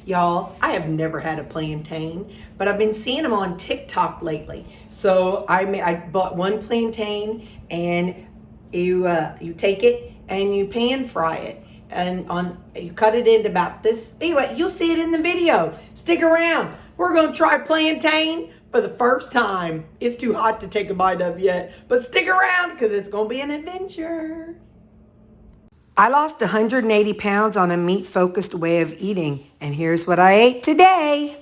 Y'all, I have never had a plantain, but I've been seeing them on TikTok lately. So I bought one plantain, and you take it and you pan fry it, and you cut it into about this. Anyway, you'll see it in the video. Stick around. We're gonna try plantain for the first time. It's too hot to take a bite of yet, but stick around because it's gonna be an adventure. I lost 180 pounds on a meat-focused way of eating, and here's what I ate today.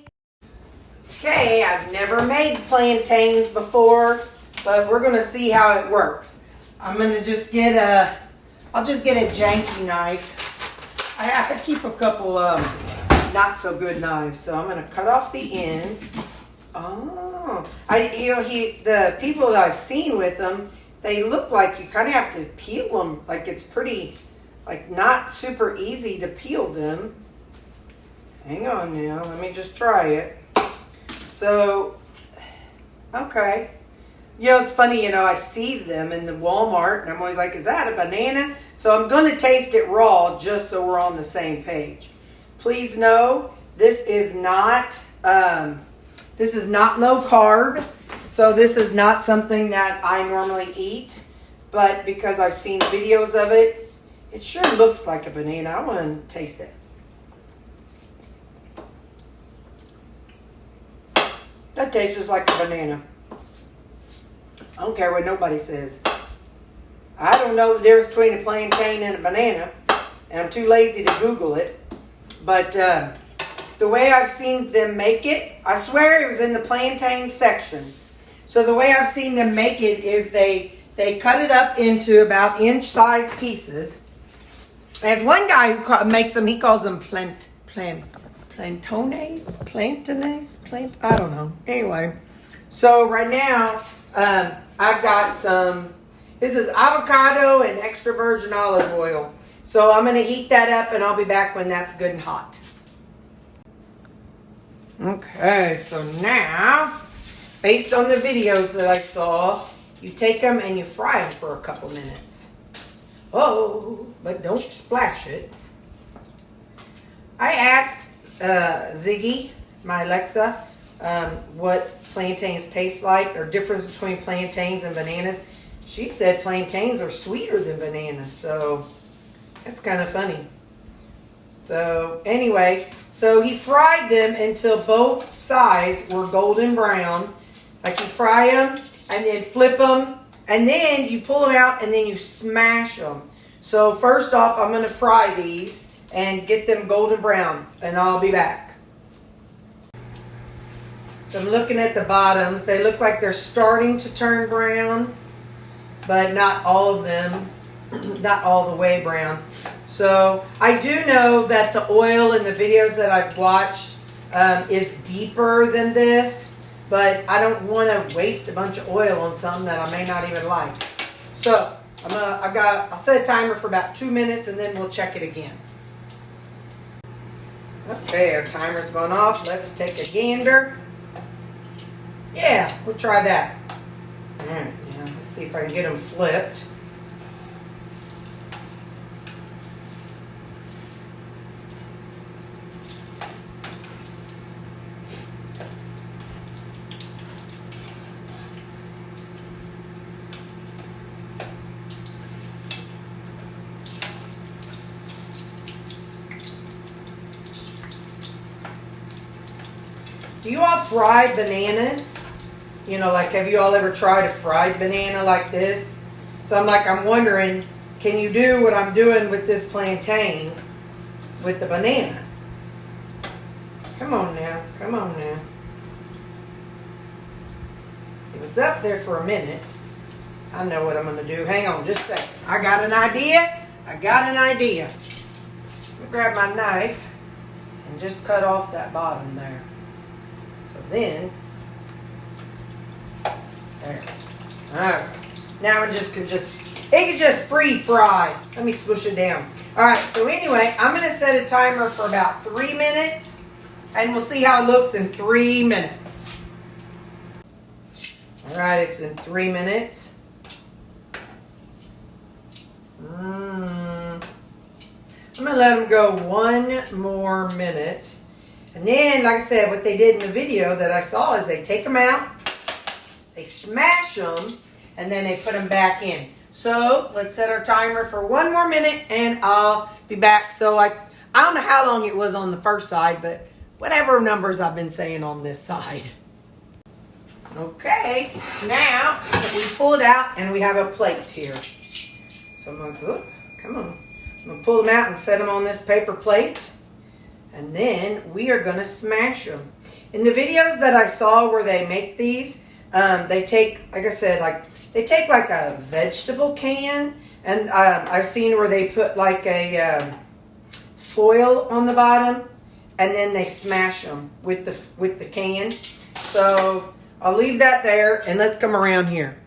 Okay, I've never made plantains before, but we're gonna see how it works. I'm gonna just get I'll just get a janky knife. I keep a couple not so good knives, so I'm gonna cut off the ends. Oh, the people that I've seen with them, they look like you kind of have to peel them, like it's pretty. Like not super easy to peel them. Hang on now, let me just try it. So, okay. You know, it's funny, I see them in the Walmart and I'm always like, is that a banana? So I'm gonna taste it raw just so we're on the same page. Please know, this is not low carb. So this is not something that I normally eat, but because I've seen videos of it, it sure looks like a banana. I want to taste it. That tastes just like a banana. I don't care what nobody says. I don't know the difference between a plantain and a banana, and I'm too lazy to Google it. But the way I've seen them make it, I swear it was in the plantain section. So the way I've seen them make it is they cut it up into about inch-sized pieces. There's one guy who makes them, he calls them plantains, I don't know. Anyway, so right now, I've got this is avocado and extra virgin olive oil. So I'm going to heat that up and I'll be back when that's good and hot. Okay, so now, based on the videos that I saw, you take them and you fry them for a couple minutes. Oh, but don't splash it. I asked Ziggy, my Alexa, what plantains taste like, or difference between plantains and bananas. She said plantains are sweeter than bananas, so that's kind of funny. So anyway, so he fried them until both sides were golden brown. Like you fry them and then flip them. And then you pull them out and then you smash them. So first off, I'm going to fry these and get them golden brown. And I'll be back. So I'm looking at the bottoms. They look like they're starting to turn brown. But not all of them. Not all the way brown. So I do know that the oil in the videos that I've watched is deeper than this. But I don't want to waste a bunch of oil on something that I may not even like. So I'll set a timer for about 2 minutes and then we'll check it again. Okay, our timer's gone off. Let's take a gander. Yeah, we'll try that. All right, now let's see if I can get them flipped. Do you all fry bananas? Like have you all ever tried a fried banana like this? So I'm wondering, can you do what I'm doing with this plantain with the banana? Come on now, come on now. It was up there for a minute. I know what I'm going to do. Hang on just a second. I got an idea. Let me grab my knife and just cut off that bottom there. So then, there. Alright. Now it can just free fry. Let me squish it down. Alright, so anyway, I'm going to set a timer for about 3 minutes, and we'll see how it looks in 3 minutes. Alright, it's been 3 minutes. I'm going to let them go 1 more minute. And then, like I said, what they did in the video that I saw is they take them out, they smash them, and then they put them back in. So let's set our timer for 1 more minute and I'll be back. So I don't know how long it was on the first side, but whatever numbers I've been saying on this side. Okay, now we pull it out and we have a plate here. So I'm going to, come on. I'm going to pull them out and set them on this paper plate. And then we are going to smash them. In the videos that I saw where they make these, they take, like I said, they take like a vegetable can. And I've seen where they put like a foil on the bottom. And then they smash them with the can. So I'll leave that there and let's come around here.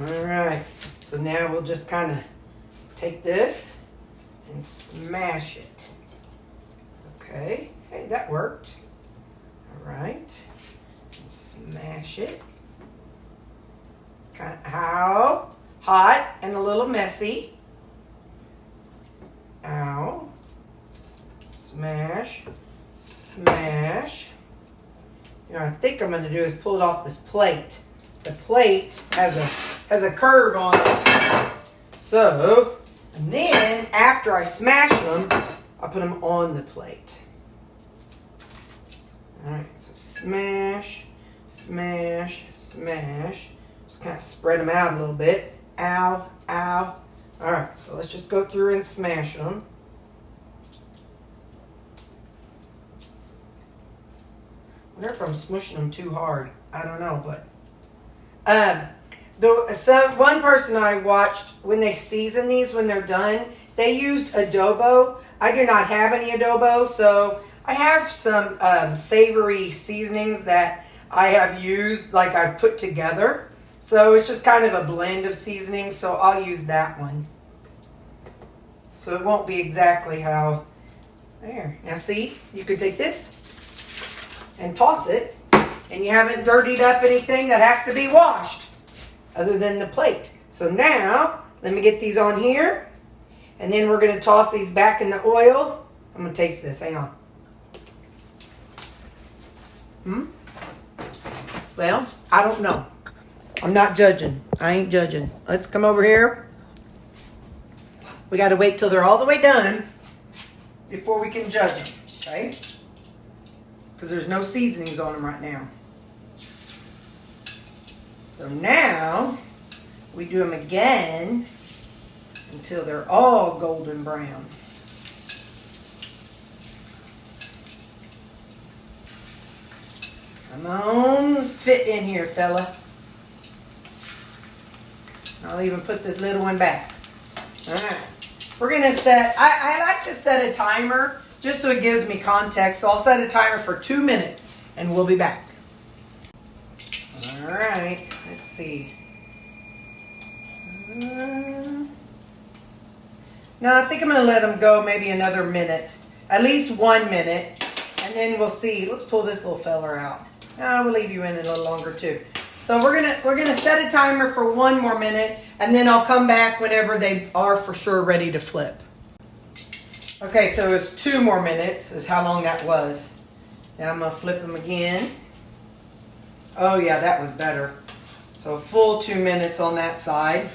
All right. So now we'll just kind of take this and smash it. Okay, hey, that worked. All right, and smash it. It's kind of hot and a little messy. Ow. Smash, smash. You know, I think I'm going to do is pull it off this plate. The plate has a curve on it. So, and then after I smash them, I'll put them on the plate. Alright, so smash, smash, smash. Just kind of spread them out a little bit. Ow, ow. Alright, so let's just go through and smash them. I wonder if I'm smushing them too hard. I don't know, but one person I watched, when they season these, when they're done, they used adobo. I do not have any adobo, so I have some savory seasonings that I have used, like I've put together. So it's just kind of a blend of seasonings, so I'll use that one. So it won't be exactly how, there. Now see, you could take this and toss it, and you haven't dirtied up anything that has to be washed, other than the plate. So now, let me get these on here, and then we're going to toss these back in the oil. I'm going to taste this, hang on. Well, I don't know. I'm not judging. I ain't judging. Let's come over here. We got to wait till they're all the way done before we can judge them, right? Because there's no seasonings on them right now. So now, we do them again until they're all golden brown. Come on, fit in here, fella. I'll even put this little one back. All right. We're going to set, I like to set a timer just so it gives me context. So I'll set a timer for 2 minutes and we'll be back. All right. Let's see. No, I think I'm going to let them go maybe another minute. At least 1 minute. And then we'll see. Let's pull this little fella out. We'll leave you in a little longer too. So we're gonna set a timer for 1 more minute, and then I'll come back whenever they are for sure ready to flip. Okay, so it's 2 more minutes is how long that was. Now I'm gonna flip them again. Oh yeah, that was better. So full 2 minutes on that side.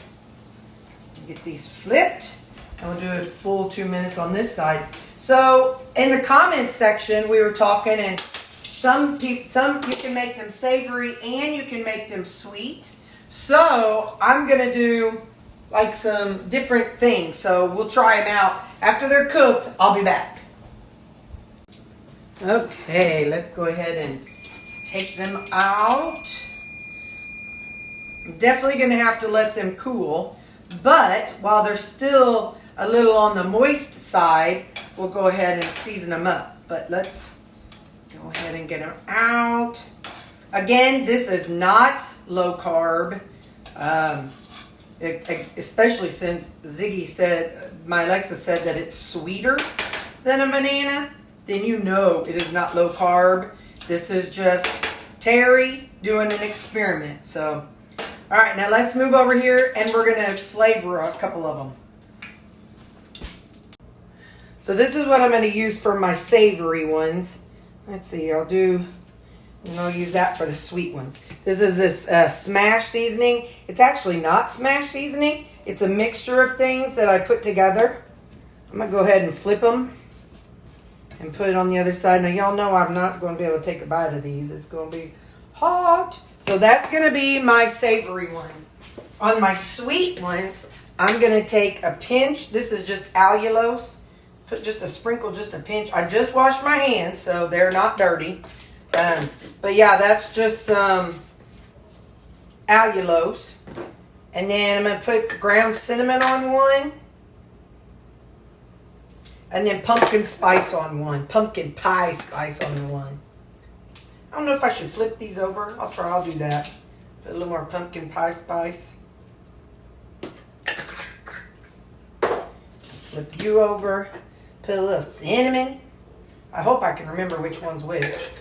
Get these flipped, and we'll do a full 2 minutes on this side. So in the comments section, we were talking, and some you can make them savory and you can make them sweet. So I'm gonna do like some different things. So we'll try them out. After they're cooked, I'll be back. Okay, let's go ahead and take them out. I'm definitely gonna have to let them cool, but while they're still a little on the moist side, we'll go ahead and season them up. But let's go ahead and get them out. Again, this is not low carb, especially since Ziggy said, my Alexa said that it's sweeter than a banana. Then you know it is not low carb. This is just Terri doing an experiment. So, all right, now let's move over here and we're gonna flavor a couple of them. So this is what I'm going to use for my savory ones. Let's see, I'll use that for the sweet ones. This is this smash seasoning. It's actually not smash seasoning. It's a mixture of things that I put together. I'm going to go ahead and flip them and put it on the other side. Now, y'all know I'm not going to be able to take a bite of these. It's going to be hot. So that's going to be my savory ones. On my sweet ones, I'm going to take a pinch. This is just allulose. Put just a sprinkle, just a pinch. I just washed my hands, so they're not dirty. But yeah, that's just some allulose. And then I'm going to put ground cinnamon on one. And then pumpkin spice on one. Pumpkin pie spice on one. I don't know if I should flip these over. I'll do that. Put a little more pumpkin pie spice. Flip you over. Put a little cinnamon. I hope I can remember which one's which.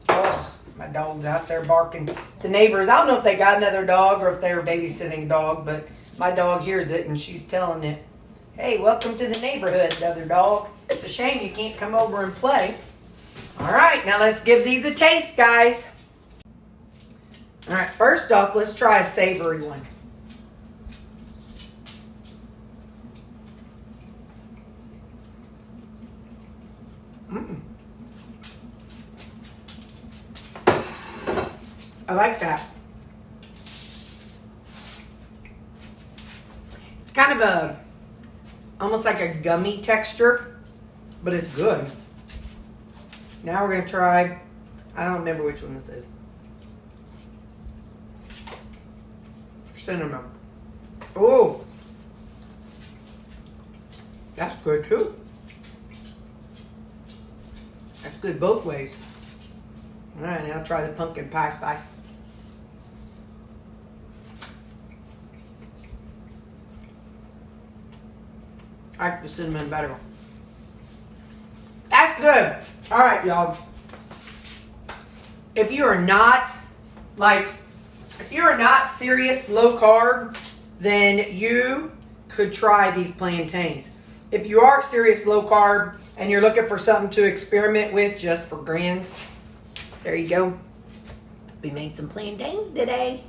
Ugh, my dog's out there barking. The neighbors, I don't know if they got another dog or if they're babysitting a dog, but my dog hears it and she's telling it, "Hey, welcome to the neighborhood, the other dog. It's a shame you can't come over and play." All right, now let's give these a taste, guys. All right, first off, let's try a savory one. I like that. It's kind of almost like a gummy texture, but it's good. Now we're going to try, I don't remember which one this is. Cinnamon. Oh, that's good too. That's good both ways. All right, now try the pumpkin pie spice. I like the cinnamon better. That's good. All right, y'all. If you are not serious low carb, then you could try these plantains. If you are serious low carb and you're looking for something to experiment with just for grins, there you go. We made some plantains today.